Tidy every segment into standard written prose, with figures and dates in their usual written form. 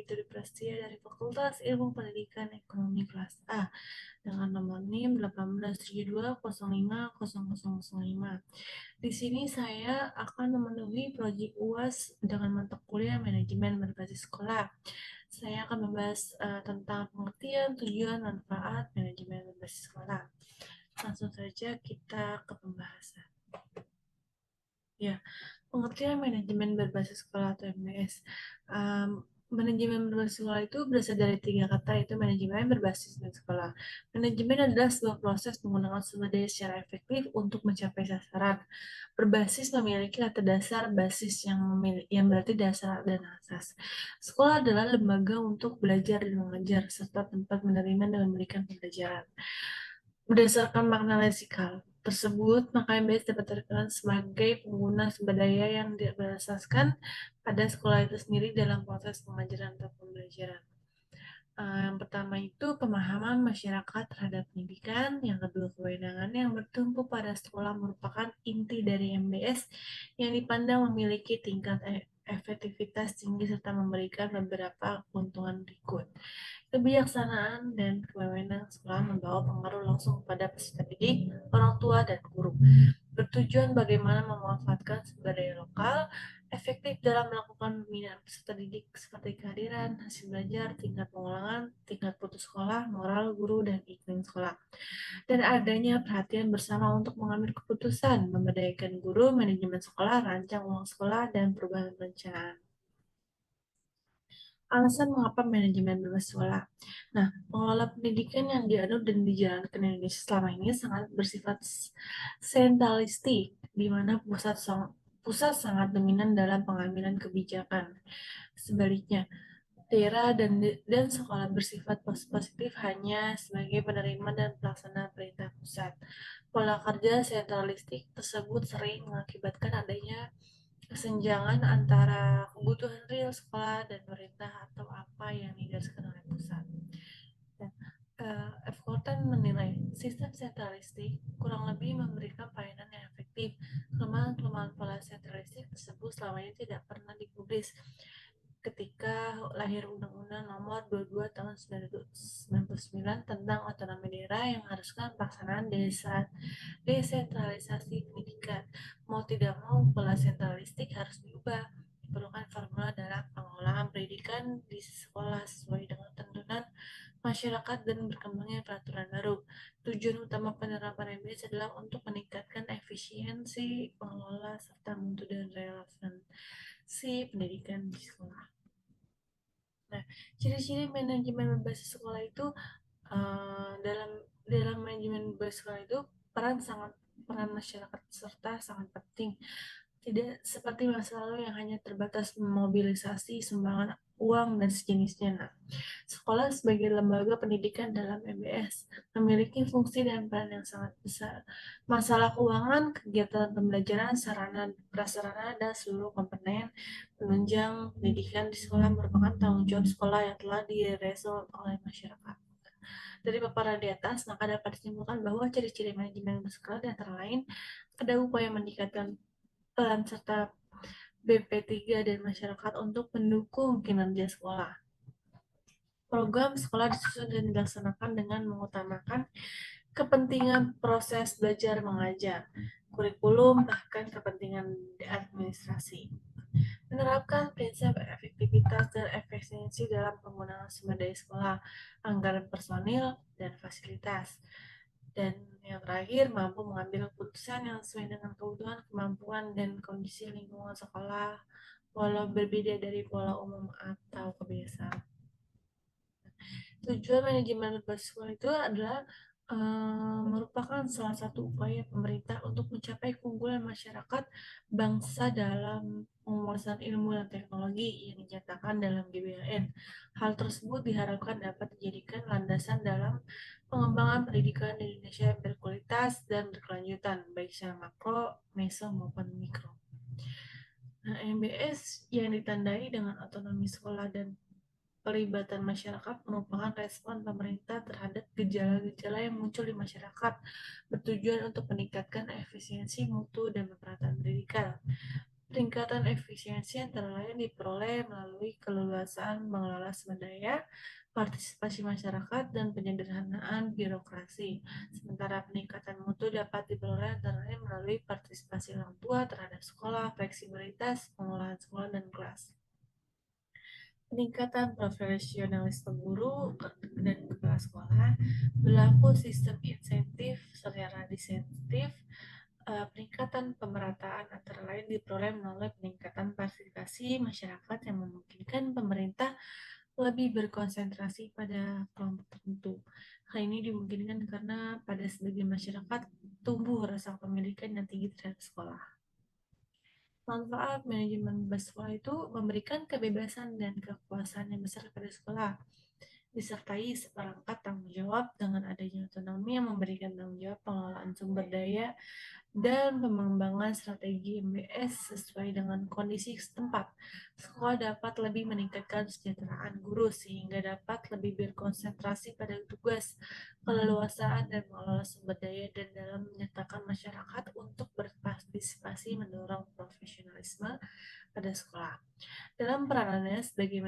Fitri Prastia dari Fakultas Ilmu Pendidikan Ekonomi kelas A dengan nomor NIM 1872050005. Di sini saya akan memenuhi proyek UAS dengan mata kuliah manajemen berbasis sekolah. Saya akan membahas tentang pengertian, tujuan, manfaat manajemen berbasis sekolah. Langsung saja kita ke pembahasan. Ya, pengertian manajemen berbasis sekolah atau MBS. Manajemen berbasis sekolah itu berasal dari tiga kata, yaitu manajemen berbasis dan sekolah. Manajemen adalah sebuah proses menggunakan sumber daya secara efektif untuk mencapai sasaran. Berbasis memiliki latar dasar basis yang berarti dasar dan asas. Sekolah adalah lembaga untuk belajar dan mengajar, serta tempat menerima dan memberikan pembelajaran. Berdasarkan makna lesikal tersebut, maka MBS dapat terkenal sebagai pengguna sumber daya yang berasaskan pada sekolah itu sendiri dalam proses pengajaran atau pembelajaran. Yang pertama itu pemahaman masyarakat terhadap pendidikan, yang kedua kewenangan yang bertumpu pada sekolah merupakan inti dari MBS yang dipandang memiliki tingkat efektivitas tinggi serta memberikan beberapa keuntungan berikut. Kebijaksanaan dan kewenangan sekolah membawa pengaruh langsung pada peserta didik, orang tua, dan guru. Bertujuan bagaimana memanfaatkan sumber daya lokal, efektif dalam melakukan pembinaan peserta didik seperti kehadiran, hasil belajar, tingkat pengulangan, tingkat putus sekolah, moral guru, dan iklim sekolah. Dan adanya perhatian bersama untuk mengambil keputusan, memberdayakan guru, manajemen sekolah, rancang uang sekolah, dan perubahan perencanaan. Alasan mengapa manajemen berbasis sekolah. Nah, pengelola pendidikan yang dianut dan dijalankan di Indonesia selama ini sangat bersifat sentralistik, di mana pusat sangat dominan dalam pengambilan kebijakan. Sebaliknya, daerah dan sekolah bersifat positif hanya sebagai penerima dan pelaksana perintah pusat. Pola kerja sentralistik tersebut sering mengakibatkan adanya kesenjangan antara kebutuhan real sekolah dan pemerintah atau apa yang digariskan oleh pusat. Dan, F. Korten menilai sistem sentralistik kurang lebih memberikan pelayanan yang efektif. Kelemahan-kelemahan pola sentralistik tersebut selama ini tidak pernah dipublis ketika lahir Undang-Undang Nomor 22 Tahun 1999 tentang otonomi daerah yang mengharuskan pelaksanaan desentralisasi pendidikan. Mau tidak mau, pola sentralistik harus diubah. Diperlukan formula dalam pengelolaan pendidikan di sekolah sesuai dengan tuntunan masyarakat dan berkembangnya peraturan baru. Tujuan utama penerapan MBS adalah untuk meningkatkan efisiensi pengelola serta mutu dan relevansi pendidikan di sekolah. Nah, ciri-ciri manajemen berbasis sekolah itu dalam dalam manajemen berbasis sekolah itu peran masyarakat serta sangat penting. Tidak seperti masa lalu yang hanya terbatas memobilisasi sumbangan uang dan sejenisnya. Nah, sekolah sebagai lembaga pendidikan dalam MBS memiliki fungsi dan peran yang sangat besar. Masalah keuangan, kegiatan pembelajaran, sarana prasarana, dan seluruh komponen penunjang pendidikan di sekolah merupakan tanggung jawab sekolah yang telah diresolve oleh masyarakat. Dari paparan di atas, maka dapat disimpulkan bahwa ciri-ciri manajemen bersekolah di antara lain ada upaya meningkatkan peran serta BP3 dan masyarakat untuk mendukung kinerja sekolah. Program sekolah disusun dan dilaksanakan dengan mengutamakan kepentingan proses belajar mengajar, kurikulum, bahkan kepentingan administrasi. Menerapkan prinsip efektivitas dan efisiensi dalam penggunaan sumber daya sekolah, anggaran personil, dan fasilitas. Dan yang terakhir, mampu mengambil keputusan yang sesuai dengan kebutuhan, kemampuan, dan kondisi lingkungan sekolah, walau berbeda dari pola umum atau kebiasaan. Tujuan manajemen berbasis sekolah itu adalah merupakan salah satu upaya pemerintah untuk mencapai keunggulan masyarakat bangsa dalam penguasaan ilmu dan teknologi yang dinyatakan dalam GBHN. Hal tersebut diharapkan dapat dijadikan landasan dalam pengembangan pendidikan di Indonesia yang berkualitas dan berkelanjutan, baik secara makro, meso, maupun mikro. Nah, MBS yang ditandai dengan otonomi sekolah dan pelibatan masyarakat merupakan respon pemerintah terhadap gejala-gejala yang muncul di masyarakat, bertujuan untuk meningkatkan efisiensi mutu dan pemerataan pendidikan. Peningkatan efisiensi antara lain diperoleh melalui keleluasaan mengelola sumber daya, partisipasi masyarakat, dan penyederhanaan birokrasi. Sementara peningkatan mutu dapat diperoleh antara lain melalui partisipasi orang tua terhadap sekolah, fleksibilitas pengelolaan sekolah dan kelas. Peningkatan profesionalisme guru dan kepala sekolah, berlaku sistem insentif secara disentif. Peningkatan pemerataan antara lain diperoleh melalui peningkatan partisipasi masyarakat yang memungkinkan pemerintah lebih berkonsentrasi pada kelompok tertentu. Hal ini dimungkinkan karena pada sebagian masyarakat tumbuh rasa kepemilikan yang tinggi terhadap sekolah. Manfaat manajemen bebas sekolah itu memberikan kebebasan dan kekuasaan yang besar kepada sekolah, disertai seperangkat tanggung jawab. Dengan adanya otonomi yang memberikan tanggung jawab pengelolaan sumber daya dan pengembangan strategi MBS sesuai dengan kondisi setempat. Sekolah dapat lebih meningkatkan kesejahteraan guru sehingga dapat lebih berkonsentrasi pada tugas, keleluasaan, dan mengelola sumber daya dan dalam menyatakan masyarakat untuk berpartisipasi mendorong profesionalisme pada sekolah. Dalam peranannya sebagai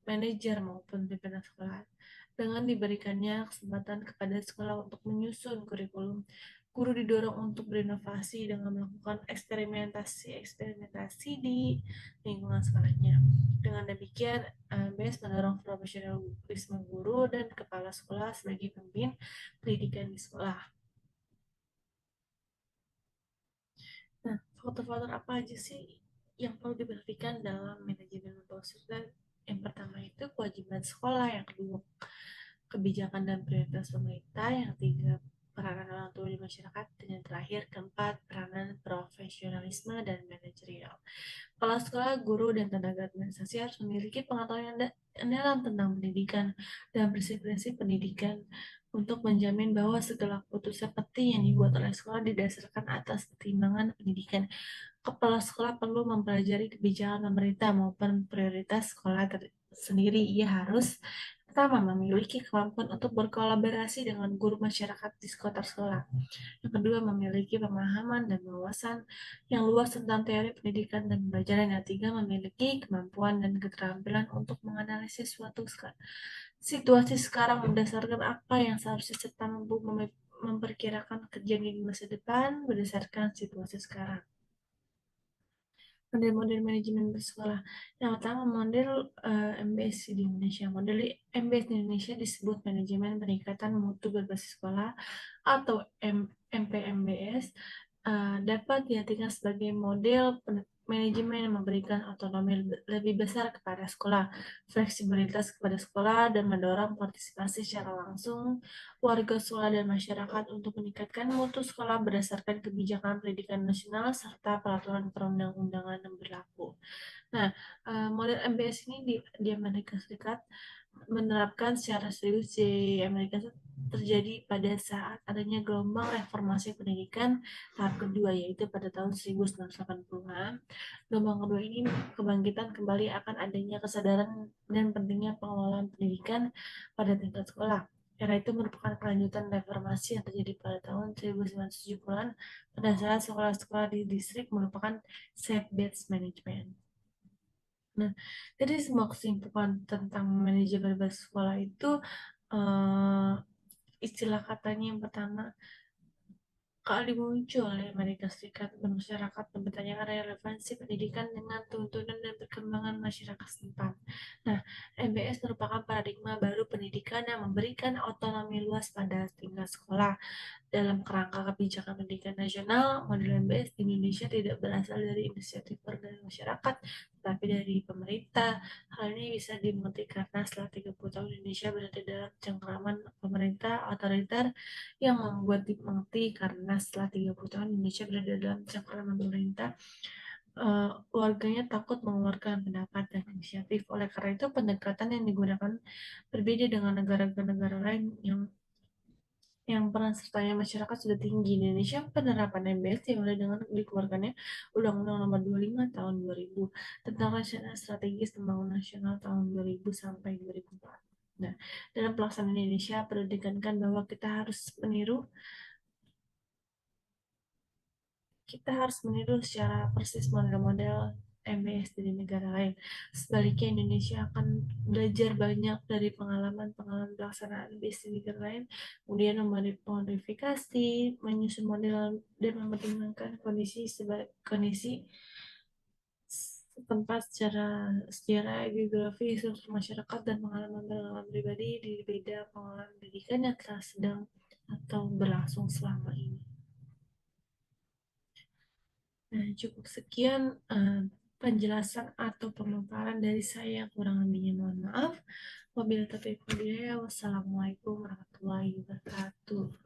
manajer maupun pimpinan sekolah, dengan diberikannya kesempatan kepada sekolah untuk menyusun kurikulum, guru didorong untuk berinovasi dengan melakukan eksperimentasi di lingkungan sekolahnya. Dengan demikian, BES mendorong profesionalisme guru dan kepala sekolah sebagai pemimpin pendidikan di sekolah. Nah, faktor-faktor apa aja sih yang perlu diperhatikan dalam manajemen dan yang pertama itu kewajiban sekolah, yang kedua kebijakan dan prioritas pemerintah, yang ketiga peranan orang tua di masyarakat, dan yang terakhir keempat peranan profesionalisme dan manajerial. Kepala sekolah, guru, dan tenaga administrasi harus memiliki pengetahuan yang dalam tentang pendidikan dan prinsip-prinsip pendidikan untuk menjamin bahwa segala keputusan penting yang dibuat oleh sekolah didasarkan atas pertimbangan pendidikan. Kepala sekolah perlu mempelajari kebijakan pemerintah maupun prioritas sekolah sendiri. Ia harus pertama memiliki kemampuan untuk berkolaborasi dengan guru masyarakat di sekitar sekolah. Yang kedua, memiliki pemahaman dan wawasan yang luas tentang teori pendidikan dan pembelajaran. Yang ketiga, memiliki kemampuan dan keterampilan untuk menganalisis suatu situasi sekarang berdasarkan apa yang seharusnya serta mampu memperkirakan kejadian di masa depan berdasarkan situasi sekarang. Model-model manajemen bersekolah. Yang pertama, model MBS di Indonesia. Model MBS di Indonesia disebut manajemen peningkatan mutu berbasis sekolah atau MPMBS. Dapat diartikan sebagai model manajemen yang memberikan otonomi lebih besar kepada sekolah, fleksibilitas kepada sekolah, dan mendorong partisipasi secara langsung warga sekolah dan masyarakat untuk meningkatkan mutu sekolah berdasarkan kebijakan pendidikan nasional serta peraturan perundang-undangan yang berlaku. Nah, model MBS ini di Amerika Serikat menerapkan secara serius di Amerika Serikat terjadi pada saat adanya gelombang reformasi pendidikan tahap kedua, yaitu pada tahun 1980-an. Gelombang kedua ini kebangkitan kembali akan adanya kesadaran dan pentingnya pengelolaan pendidikan pada tingkat sekolah. Era itu merupakan kelanjutan reformasi yang terjadi pada tahun 1970-an pada saat sekolah-sekolah di distrik merupakan site-based management. Nah, jadi semua kesimpulan tentang manajemen bersekolah itu uh, istilah katanya yang pertama kali muncul di Amerika Serikat, masyarakat mempertanyakan relevansi pendidikan dengan tuntunan dan perkembangan masyarakat setempat. Nah, MBS merupakan paradigma baru pendidikan yang memberikan otonomi luas pada tingkat sekolah. Dalam kerangka kebijakan pendidikan nasional, model MBS di Indonesia tidak berasal dari inisiatif warga masyarakat, tapi dari pemerintah. Hal ini bisa dimengerti karena setelah 30 tahun Indonesia berada dalam cengkraman pemerintah otoriter yang membuat dimengerti karena setelah 30 tahun Indonesia berada dalam cengkraman pemerintah, warganya takut mengeluarkan pendapat dan inisiatif. Oleh karena itu, pendekatan yang digunakan berbeda dengan negara-negara lain yang peran sertanya masyarakat sudah tinggi. Di Indonesia, penerapan MBS dimulai dengan dikeluarkannya Undang-Undang Nomor 25 Tahun 2000 tentang Rencana Strategis Pembangunan Nasional tahun 2000 sampai 2004. Nah, dalam pelaksanaan Indonesia perlu ditekankan bahwa kita harus meniru kita harus meniru secara persis model-model MBS dari negara lain. Sebaliknya, Indonesia akan belajar banyak dari pengalaman-pengalaman pelaksanaan MBS di negara lain, kemudian memodifikasi, menyusun model, dan mempertimbangkan kondisi tempat secara sejarah, geografi, struktur masyarakat, dan pengalaman-pengalaman pribadi di beda pengalaman pendidikan yang telah sedang atau berlangsung selama ini. Nah, cukup sekian penjelasan atau pemaparan dari saya. Kurang lebihnya mohon maaf. Wabillahi taufiq wal hidayah. Wassalamualaikum warahmatullahi wabarakatuh.